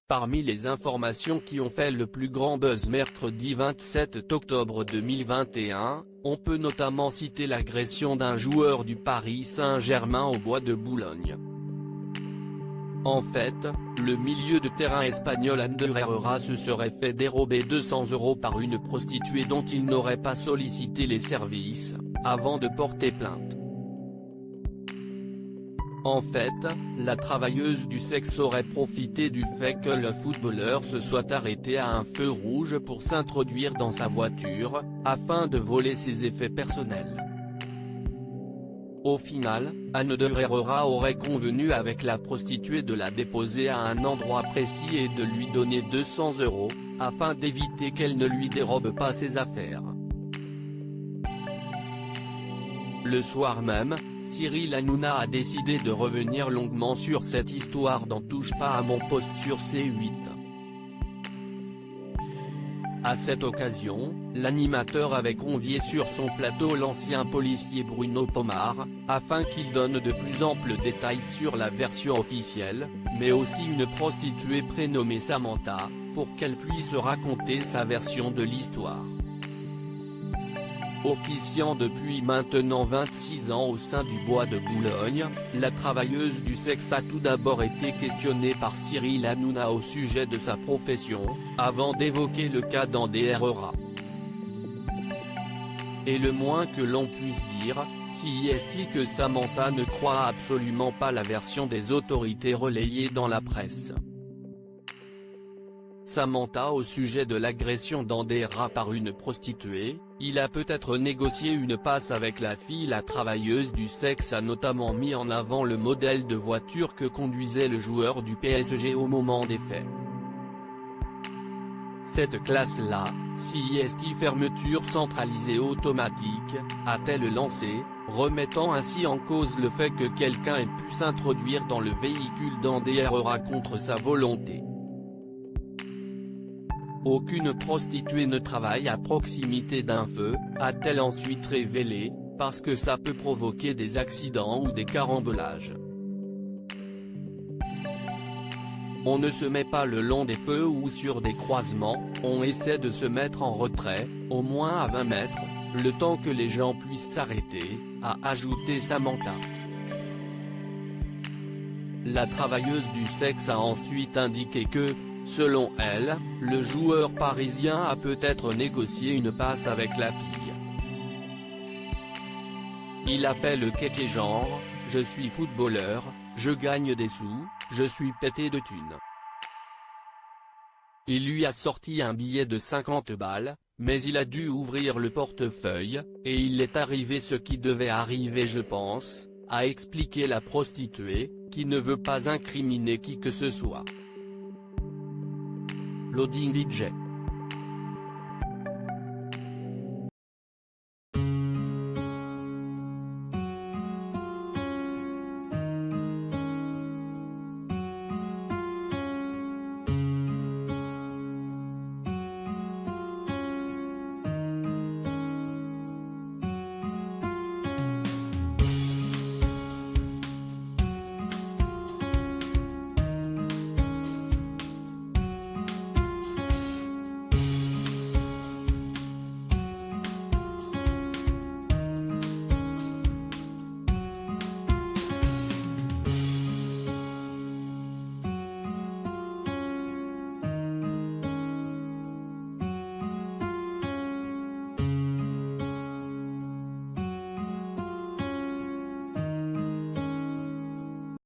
Parmi les informations qui ont fait le plus grand buzz mercredi 27 octobre 2021, on peut notamment citer l'agression d'un joueur du Paris Saint-Germain au bois de Boulogne. En fait, le milieu de terrain espagnol Ander Herrera se serait fait dérober 200 € par une prostituée dont il n'aurait pas sollicité les services, avant de porter plainte. En fait, la travailleuse du sexe aurait profité du fait que le footballeur se soit arrêté à un feu rouge pour s'introduire dans sa voiture, afin de voler ses effets personnels. Au final, Ander Herrera aurait convenu avec la prostituée de la déposer à un endroit précis et de lui donner 200 €, afin d'éviter qu'elle ne lui dérobe pas ses affaires. Le soir même, Cyril Hanouna a décidé de revenir longuement sur cette histoire dans Touche pas à mon poste sur C8. À cette occasion, l'animateur avait convié sur son plateau l'ancien policier Bruno Pomar, afin qu'il donne de plus amples détails sur la version officielle, mais aussi une prostituée prénommée Samantha, pour qu'elle puisse raconter sa version de l'histoire. Officiant depuis maintenant 26 ans au sein du bois de Boulogne, la travailleuse du sexe a tout d'abord été questionnée par Cyril Hanouna au sujet de sa profession, avant d'évoquer le cas d'Ander Herrera. Et le moins que l'on puisse dire, c'est que Samantha ne croit absolument pas la version des autorités relayée dans la presse. Samantha au sujet de l'agression d'Ander Herrera par une prostituée, il a peut-être négocié une passe avec la fille. La travailleuse du sexe a notamment mis en avant le modèle de voiture que conduisait le joueur du PSG au moment des faits. Cette classe-là, fermeture centralisée automatique, a-t-elle lancé, remettant ainsi en cause le fait que quelqu'un ait pu s'introduire dans le véhicule d'Ander Herrera contre sa volonté. Aucune prostituée ne travaille à proximité d'un feu, a-t-elle ensuite révélé, parce que ça peut provoquer des accidents ou des carambolages. On ne se met pas le long des feux ou sur des croisements, on essaie de se mettre en retrait, au moins à 20 mètres, le temps que les gens puissent s'arrêter, a ajouté Samantha. La travailleuse du sexe a ensuite indiqué que, selon elle, le joueur parisien a peut-être négocié une passe avec la fille. Il a fait le kéké genre, je suis footballeur, je gagne des sous, je suis pété de thunes. Il lui a sorti un billet de 50 balles, mais il a dû ouvrir le portefeuille, et il est arrivé ce qui devait arriver je pense, a expliqué la prostituée, qui ne veut pas incriminer qui que ce soit. Loading DJ.